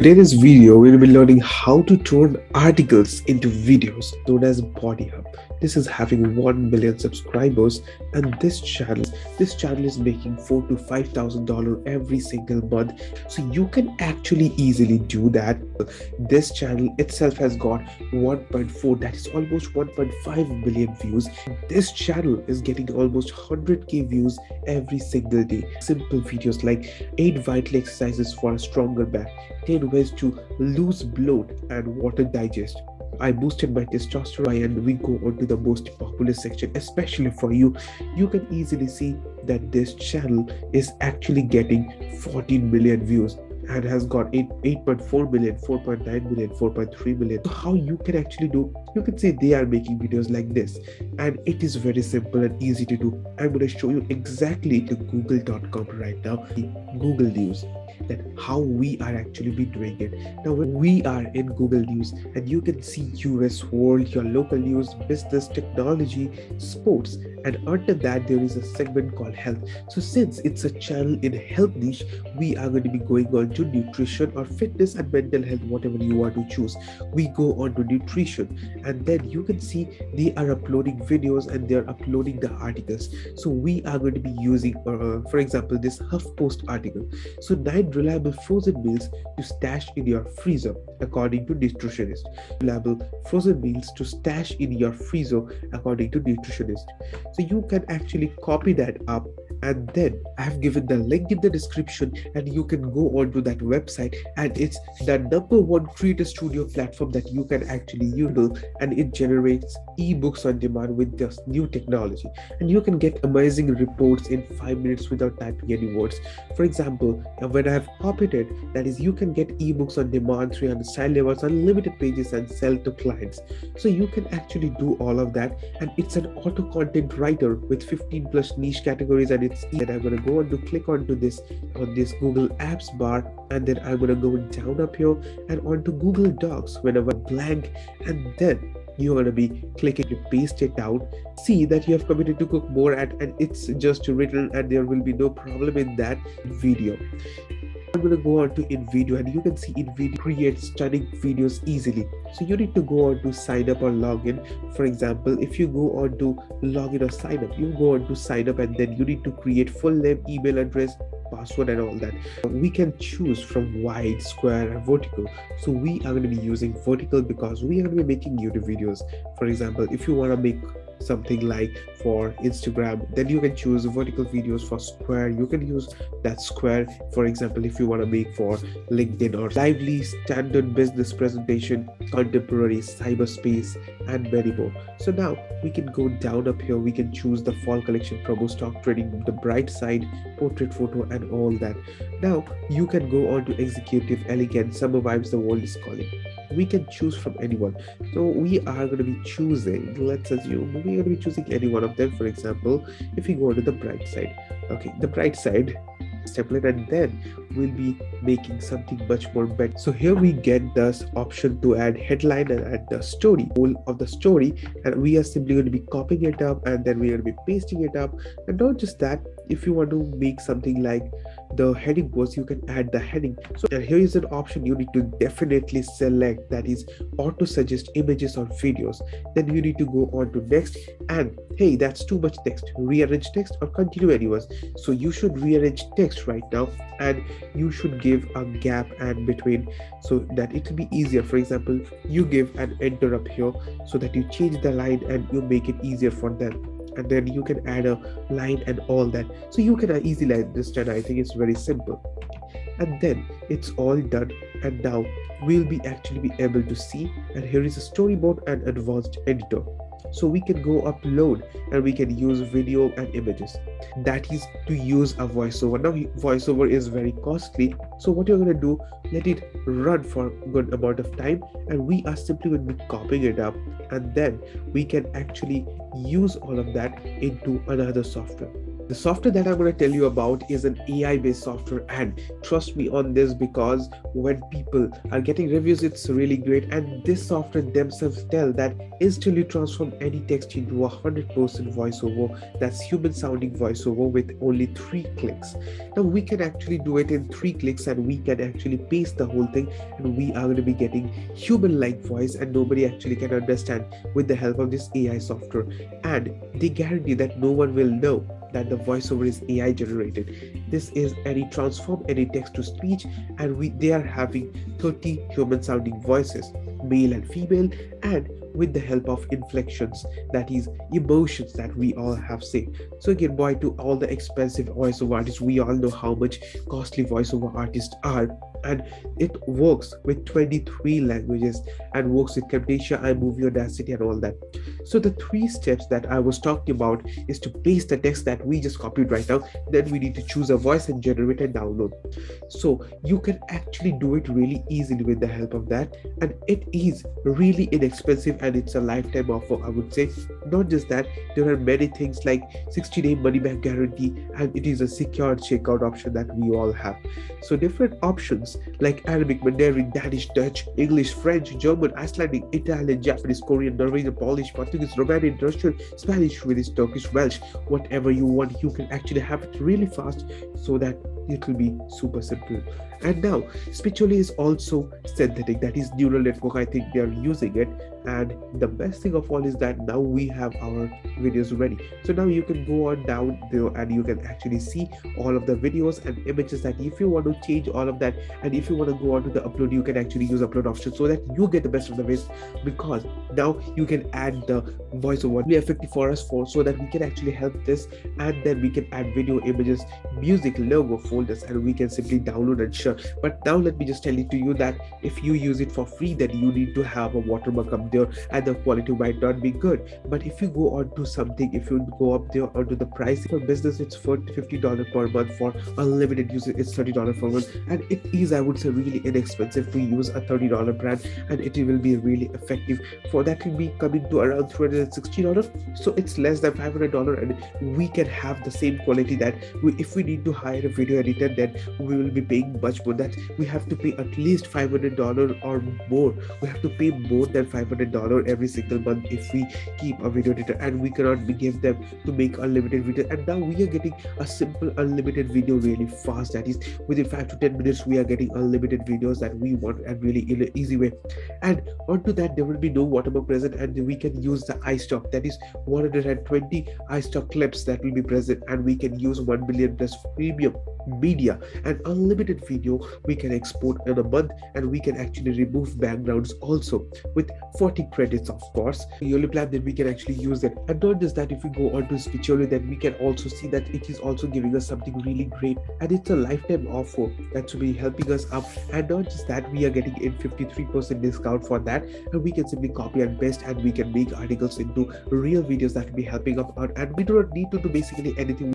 Today's video, we'll be learning how to turn articles into videos known as Body Hub. This is having 1 million subscribers, and this channel is making $4,000 to $5,000 every single month. So you can actually easily do that. This channel itself has got 1.4, that is almost 1.5 million views. This channel is getting almost 100k views every single day. Simple videos like 8 vital exercises for a stronger back, 10 ways to lose bloat and water digest. I boosted my testosterone, and we go on to the most popular section, especially for you. You can easily see that this channel is actually getting 14 million views and has got 8.4 million, 4.9 million, 4.3 million. So how you can actually do, you can say they are making videos like this, and it is very simple and easy to do. I'm going to show you exactly to google.com right now, Google News, that how we are actually be doing it. Now we are in Google News, and you can see US world, your local news, business, technology, sports, and under that there is a segment called health. So since it's a channel in health niche, we are going to be going on to nutrition or fitness and mental health, whatever you want to choose. We go on to nutrition, and then you can see they are uploading videos and they are uploading the articles. So we are going to be using for example, this HuffPost article. So 9 reliable frozen meals to stash in your freezer according to nutritionist. Reliable frozen meals to stash in your freezer according to nutritionist. So you can actually copy that up, and then I have given the link in the description, and you can go on to that website, and it's the #1 creator studio platform that you can actually use, and it generates ebooks on demand with this new technology, and you can get amazing reports in 5 minutes without typing any words. For example, when I have copied it, that is, you can get ebooks on demand, 300 style levels, unlimited pages, and sell to clients. So you can actually do all of that, and it's an auto content writer with 15 plus niche categories, and it's easy. And I'm going to go on to click onto this on this Google Apps bar, and then I'm going to go down up here and onto Google Docs whenever blank, and then you're going to be clicking to paste it out. See that you have committed to cook more, and it's just written, and there will be no problem in that video. I'm going to go on to InVideo, and you can see InVideo creates stunning videos easily. So you need to go on to sign up or log in. For example, if you go on to login or sign up, you go on to sign up, and then you need to create full name, email address, password, and all that. We can choose from wide, square, and vertical. So we are going to be using vertical because we are going to be making YouTube videos. For example, if you want to make something like for Instagram, then you can choose vertical videos. For square, you can use that square. For example, if you want to make for LinkedIn or lively, standard business presentation, contemporary, cyberspace, and many more. So now we can go down up here. We can choose the fall collection, promo, stock trading, the bright side, portrait photo, and all that. Now you can go on to executive, elegant, summer vibes, the world is calling. We can choose from anyone. So we are going to be choosing, let's assume we're going to be choosing any one of them. For example, if we go to the bright side, okay, the bright side template, and then we'll be making something much more better. So here we get this option to add headline and add the story, whole of the story, and we are simply going to be copying it up, and then we're going to be pasting it up. And not just that, if you want to make something like the heading was, you can add the heading. So and here is an option you need to definitely select, that is auto suggest images or videos. Then you need to go on to next, and hey, that's too much text, rearrange text or continue anyways. So you should rearrange text right now, and you should give a gap and between, so that it will be easier. For example, you give an enter up here so that you change the line and you make it easier for them, and then you can add a line and all that. So you can easily understand. I think it's very simple, and then it's all done. And now we'll be actually be able to see, and here is a storyboard and advanced editor. So we can go upload, and we can use video and images. That is to use a voiceover. Now voiceover is very costly, so what you're going to do, let it run for a good amount of time, and we are simply going to be copying it up, and then we can actually use all of that into another software. The software that I'm going to tell you about is an AI based software, and trust me on this, because when people are getting reviews, it's really great. And this software themselves tell that instantly transform any text into 100% voiceover, that's human sounding voiceover, with only 3 clicks. Now we can actually do it in 3 clicks, and we can actually paste the whole thing, and we are going to be getting human like voice, and nobody actually can understand with the help of this AI software. And they guarantee that no one will know that the voiceover is AI generated. This is any transform any text to speech, and they are having 30 human sounding voices, male and female, and with the help of inflections, that is emotions that we all have say. So again, boy, to all the expensive voiceover artists, we all know how much costly voiceover artists are, and it works with 23 languages and works with Camtasia, iMovie, Audacity, and all that. So the 3 steps that I was talking about is to paste the text that we just copied right now. Then we need to choose a voice and generate and download. So you can actually do it really easily with the help of that, and it is really inexpensive, and it's a lifetime offer, I would say. Not just that, there are many things like 60-day money back guarantee, and it is a secured checkout option that we all have. So different options like Arabic, Mandarin, Danish, Dutch, English, French, German, Icelandic, Italian, Japanese, Korean, Norwegian, Polish, Portuguese, Romanian, Russian, Spanish, Swedish, Turkish, Welsh, whatever you want, you can actually have it really fast, so that it will be super simple. And now Spiritually is also synthetic, that is neural network, I think they are using it. And the best thing of all is that now we have our videos ready. So now you can go on down there, and you can actually see all of the videos and images, that if you want to change all of that, and if you want to go on to the upload, you can actually use upload option, so that you get the best of the best, because now you can add the voiceover really effective for us, so that we can actually help this, and then we can add video, images, music, logo, folders, and we can simply download and share. But now let me just tell it to you that if you use it for free, then you need to have a watermark up there, and the quality might not be good. But if you go on to something, if you go up there onto the price for business, it's for $50 per month. For unlimited users, it's $30 per month, and it is, I would say, really inexpensive to use a $30 brand, and it will be really effective. For that will be coming to around $360, so it's less than $500, and we can have the same quality that if we need to hire a video editor, then we will be paying much more. That we have to pay at least $500 or more. We have to pay more than $500 every single month if we keep a video editor, and we cannot give them to make unlimited video. And now we are getting a simple unlimited video really fast, that is within 5 to 10 minutes we are getting unlimited videos that we want, and really in an easy way. And onto that, there will be no watermark present, and we can use the iStock, that is 120 iStock clips that will be present, and we can use 1 million plus premium media and unlimited video we can export in a month, and we can actually remove backgrounds also with 40 credits, of course. The only plan that we can actually use it. And not just that, if we go on to Spiritually, then we can also see that it is also giving us something really great, and it's a lifetime offer that should be helping us up. And not just that, we are getting in 53% discount for that, and we can simply copy and paste, and we can make articles into real videos that will be helping up out, and we do not need to do basically anything.